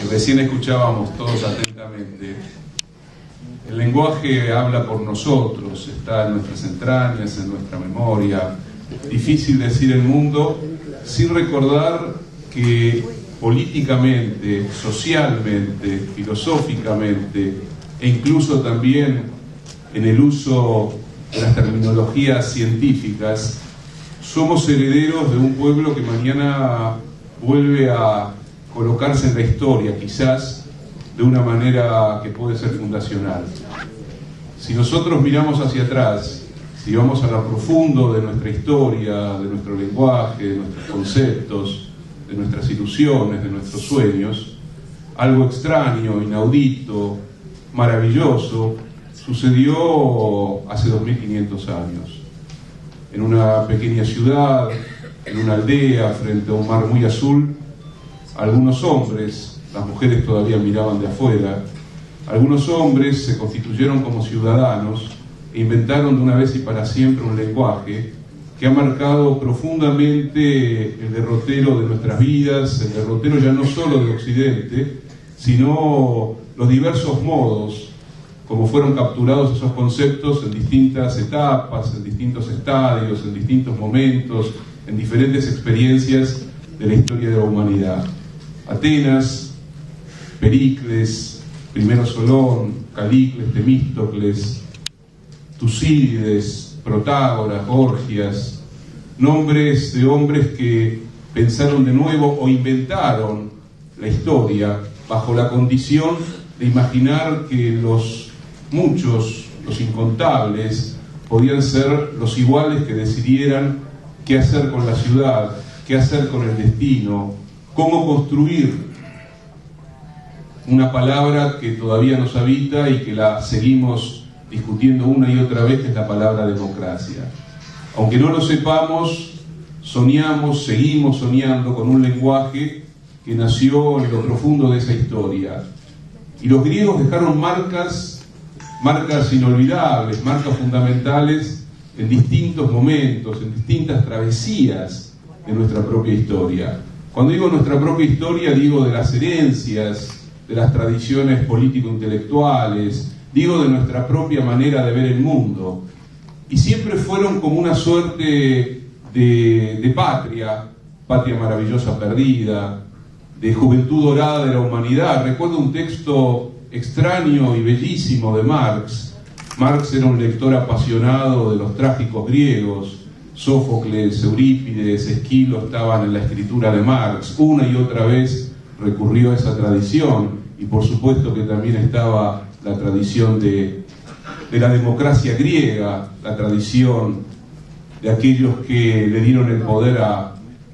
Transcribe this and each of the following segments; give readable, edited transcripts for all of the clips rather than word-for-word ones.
que recién escuchábamos todos atentamente. El lenguaje habla por nosotros, está en nuestras entrañas, en nuestra memoria. Difícil decir el mundo sin recordar que políticamente, socialmente, filosóficamente e incluso también en el uso de las terminologías científicas, somos herederos de un pueblo que mañana vuelve a colocarse en la historia, quizás de una manera que puede ser fundacional. Si nosotros miramos hacia atrás, si vamos a lo profundo de nuestra historia, de nuestro lenguaje, de nuestros conceptos, de nuestras ilusiones, de nuestros sueños, algo extraño, inaudito, maravilloso, sucedió hace 2500 años. En una pequeña ciudad, en una aldea, frente a un mar muy azul, algunos hombres, las mujeres todavía miraban de afuera, algunos hombres se constituyeron como ciudadanos e inventaron de una vez y para siempre un lenguaje que ha marcado profundamente el derrotero de nuestras vidas, el derrotero ya no solo de Occidente, sino los diversos modos como fueron capturados esos conceptos en distintas etapas, en distintos estadios, en distintos momentos, en diferentes experiencias de la historia de la humanidad. Atenas, Pericles, primero Solón, Calícles, Temístocles, Tucídides, Protágoras, Gorgias, nombres de hombres que pensaron de nuevo o inventaron la historia bajo la condición de imaginar que los muchos, los incontables, podían ser los iguales que decidieran qué hacer con la ciudad, qué hacer con el destino, cómo construir una palabra que todavía nos habita y que la seguimos discutiendo una y otra vez, que es la palabra democracia. Aunque no lo sepamos, soñamos, seguimos soñando con un lenguaje que nació en lo profundo de esa historia. Y los griegos dejaron marcas inolvidables, marcas fundamentales en distintos momentos, en distintas travesías de nuestra propia historia. Cuando digo nuestra propia historia, digo de las herencias, de las tradiciones político-intelectuales, digo de nuestra propia manera de ver el mundo. Y siempre fueron como una suerte de patria maravillosa perdida, de juventud dorada de la humanidad. Recuerdo un texto extraño y bellísimo de Marx. Marx era un lector apasionado de los trágicos griegos. Sófocles, Eurípides, Esquilo estaban en la escritura de Marx. Una y otra vez recurrió a esa tradición, y por supuesto que también estaba la tradición de la democracia griega, la tradición de aquellos que le dieron el poder a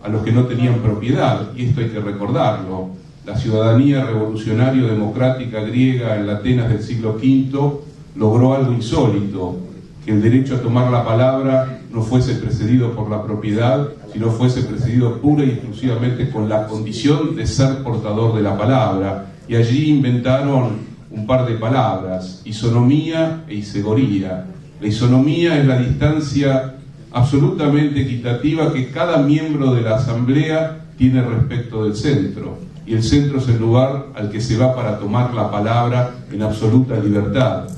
los que no tenían propiedad, y esto hay que recordarlo. La ciudadanía revolucionario-democrática griega en la Atenas del siglo V logró algo insólito, que el derecho a tomar la palabra no fuese precedido por la propiedad, sino fuese precedido pura y exclusivamente con la condición de ser portador de la palabra. Y allí inventaron un par de palabras: isonomía e isegoría. La isonomía es la distancia absolutamente equitativa que cada miembro de la asamblea tiene respecto del centro, y el centro es el lugar al que se va para tomar la palabra en absoluta libertad.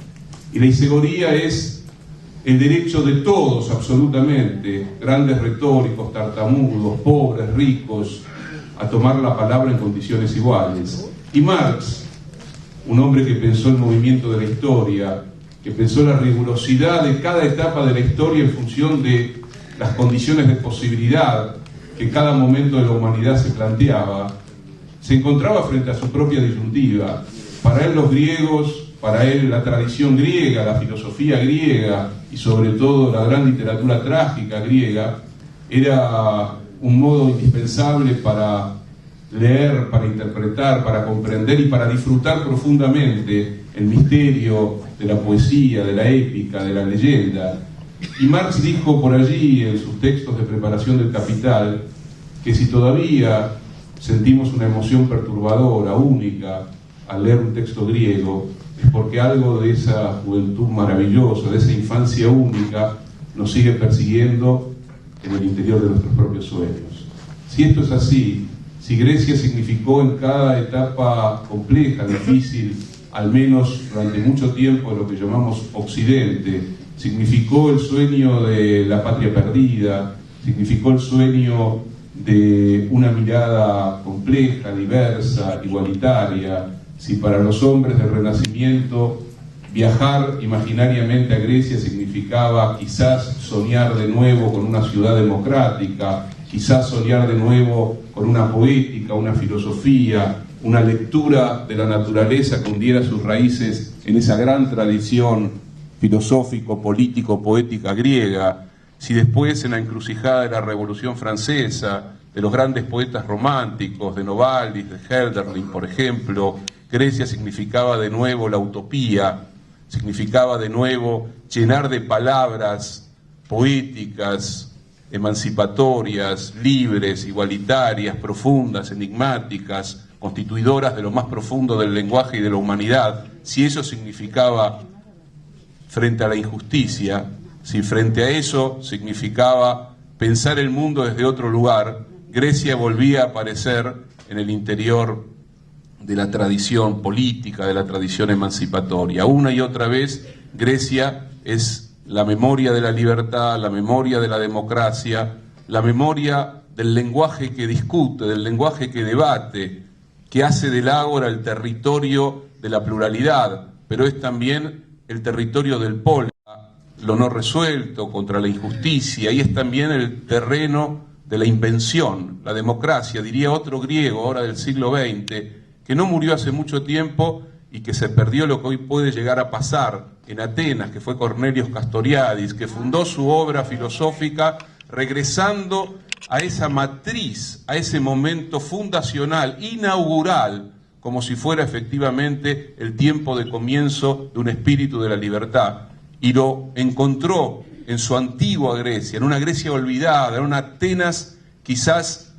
Y la isegoría es el derecho de todos, absolutamente, grandes retóricos, tartamudos, pobres, ricos, a tomar la palabra en condiciones iguales. Y Marx, un hombre que pensó el movimiento de la historia, que pensó la rigurosidad de cada etapa de la historia en función de las condiciones de posibilidad que cada momento de la humanidad se planteaba, se encontraba frente a su propia disyuntiva. Para él los griegos, para él la tradición griega, la filosofía griega y sobre todo la gran literatura trágica griega era un modo indispensable para leer, para interpretar, para comprender y para disfrutar profundamente el misterio de la poesía, de la épica, de la leyenda. Y Marx dijo por allí en sus textos de preparación del Capital que si todavía sentimos una emoción perturbadora, única, al leer un texto griego, es porque algo de esa juventud maravillosa, de esa infancia única, nos sigue persiguiendo en el interior de nuestros propios sueños. Si esto es así, si Grecia significó en cada etapa compleja, difícil, al menos durante mucho tiempo, lo que llamamos Occidente, significó el sueño de la patria perdida, significó el sueño de una mirada compleja, diversa, igualitaria. Si para los hombres del Renacimiento viajar imaginariamente a Grecia significaba quizás soñar de nuevo con una ciudad democrática, quizás soñar de nuevo con una poética, una filosofía, una lectura de la naturaleza que hundiera sus raíces en esa gran tradición filosófico, político, poética griega, si después en la encrucijada de la Revolución Francesa, de los grandes poetas románticos, de Novalis, de Hölderlin, por ejemplo, Grecia significaba de nuevo la utopía, significaba de nuevo llenar de palabras poéticas, emancipatorias, libres, igualitarias, profundas, enigmáticas, constituidoras de lo más profundo del lenguaje y de la humanidad, si eso significaba frente a la injusticia, si frente a eso significaba pensar el mundo desde otro lugar, Grecia volvía a aparecer en el interior de la tradición política, de la tradición emancipatoria. Una y otra vez, Grecia es la memoria de la libertad, la memoria de la democracia, la memoria del lenguaje que discute, del lenguaje que debate, que hace del ágora el territorio de la pluralidad, pero es también el territorio del polo, lo no resuelto, contra la injusticia, y es también el terreno de la invención, la democracia, diría otro griego ahora del siglo XX, que no murió hace mucho tiempo y que se perdió lo que hoy puede llegar a pasar en Atenas, que fue Cornelios Castoriadis, que fundó su obra filosófica regresando a esa matriz, a ese momento fundacional, inaugural, como si fuera efectivamente el tiempo de comienzo de un espíritu de la libertad. Y lo encontró en su antigua Grecia, en una Grecia olvidada, en una Atenas quizás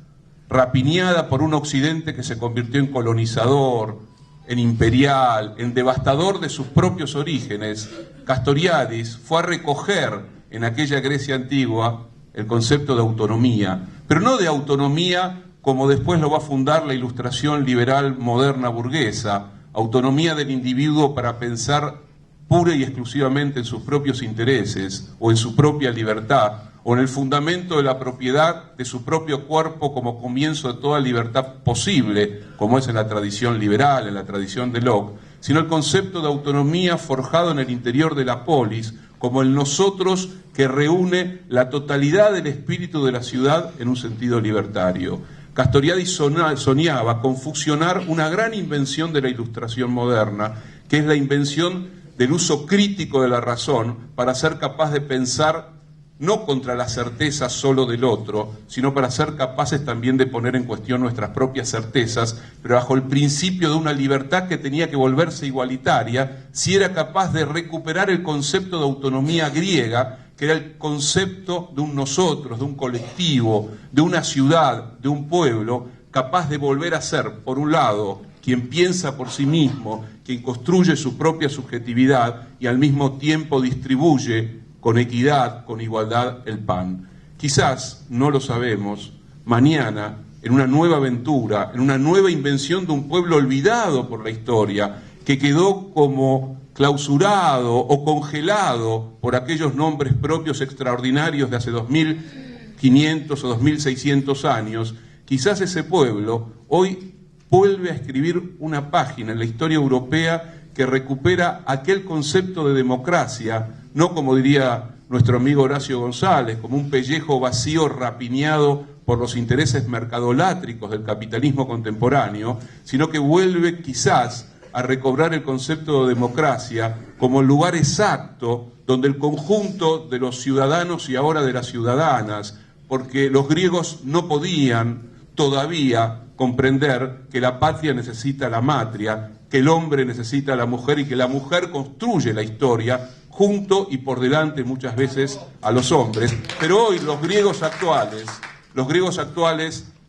rapiñada por un occidente que se convirtió en colonizador, en imperial, en devastador de sus propios orígenes. Castoriadis fue a recoger en aquella Grecia antigua el concepto de autonomía, pero no de autonomía como después lo va a fundar la ilustración liberal moderna burguesa, autonomía del individuo para pensar pura y exclusivamente en sus propios intereses o en su propia libertad, o en el fundamento de la propiedad de su propio cuerpo como comienzo de toda libertad posible, como es en la tradición liberal, en la tradición de Locke, sino el concepto de autonomía forjado en el interior de la polis, como el nosotros que reúne la totalidad del espíritu de la ciudad en un sentido libertario. Castoriadis soñaba con fusionar una gran invención de la ilustración moderna, que es la invención del uso crítico de la razón para ser capaz de pensar no contra la certeza solo del otro, sino para ser capaces también de poner en cuestión nuestras propias certezas, pero bajo el principio de una libertad que tenía que volverse igualitaria, si era capaz de recuperar el concepto de autonomía griega, que era el concepto de un nosotros, de un colectivo, de una ciudad, de un pueblo, capaz de volver a ser, por un lado, quien piensa por sí mismo, quien construye su propia subjetividad y al mismo tiempo distribuye con equidad, con igualdad, el pan. Quizás, no lo sabemos, mañana, en una nueva aventura, en una nueva invención de un pueblo olvidado por la historia, que quedó como clausurado o congelado por aquellos nombres propios extraordinarios de hace 2500 o 2600 años, quizás ese pueblo hoy vuelve a escribir una página en la historia europea que recupera aquel concepto de democracia, no como diría nuestro amigo Horacio González, como un pellejo vacío rapiñado por los intereses mercadolátricos del capitalismo contemporáneo, sino que vuelve quizás a recobrar el concepto de democracia como el lugar exacto donde el conjunto de los ciudadanos y ahora de las ciudadanas, porque los griegos no podían todavía comprender que la patria necesita la matria, que el hombre necesita a la mujer y que la mujer construye la historia junto y por delante muchas veces a los hombres. Pero hoy los griegos actuales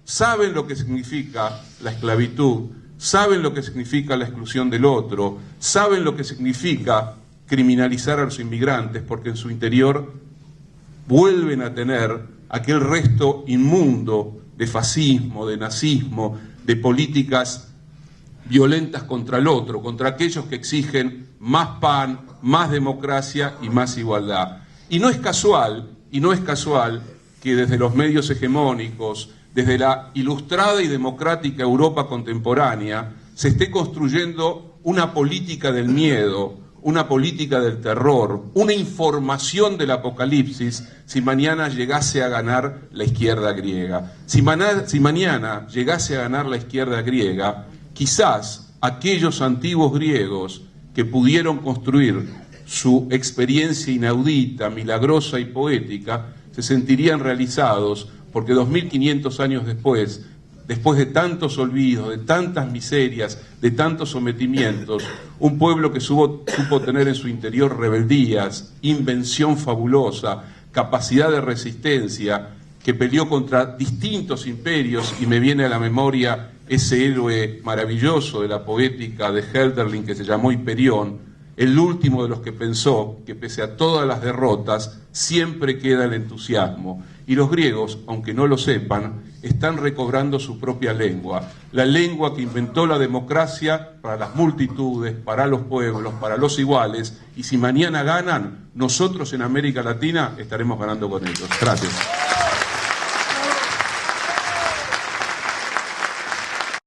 saben lo que significa la esclavitud, saben lo que significa la exclusión del otro, saben lo que significa criminalizar a los inmigrantes, porque en su interior vuelven a tener aquel resto inmundo de fascismo, de nazismo, de políticas violentas contra el otro, contra aquellos que exigen más pan, más democracia y más igualdad. Y no es casual que desde los medios hegemónicos, desde la ilustrada y democrática Europa contemporánea, se esté construyendo una política del miedo, una política del terror, una información del apocalipsis si mañana llegase a ganar la izquierda griega. Si mañana llegase a ganar la izquierda griega, quizás aquellos antiguos griegos que pudieron construir su experiencia inaudita, milagrosa y poética, se sentirían realizados porque 2500 años después de tantos olvidos, de tantas miserias, de tantos sometimientos, un pueblo que supo tener en su interior rebeldías, invención fabulosa, capacidad de resistencia, que peleó contra distintos imperios, y me viene a la memoria ese héroe maravilloso de la poética de Hölderlin que se llamó Hiperión, el último de los que pensó que pese a todas las derrotas siempre queda el entusiasmo. Y los griegos, aunque no lo sepan, están recobrando su propia lengua, la lengua que inventó la democracia para las multitudes, para los pueblos, para los iguales, y si mañana ganan, nosotros en América Latina estaremos ganando con ellos. Gracias.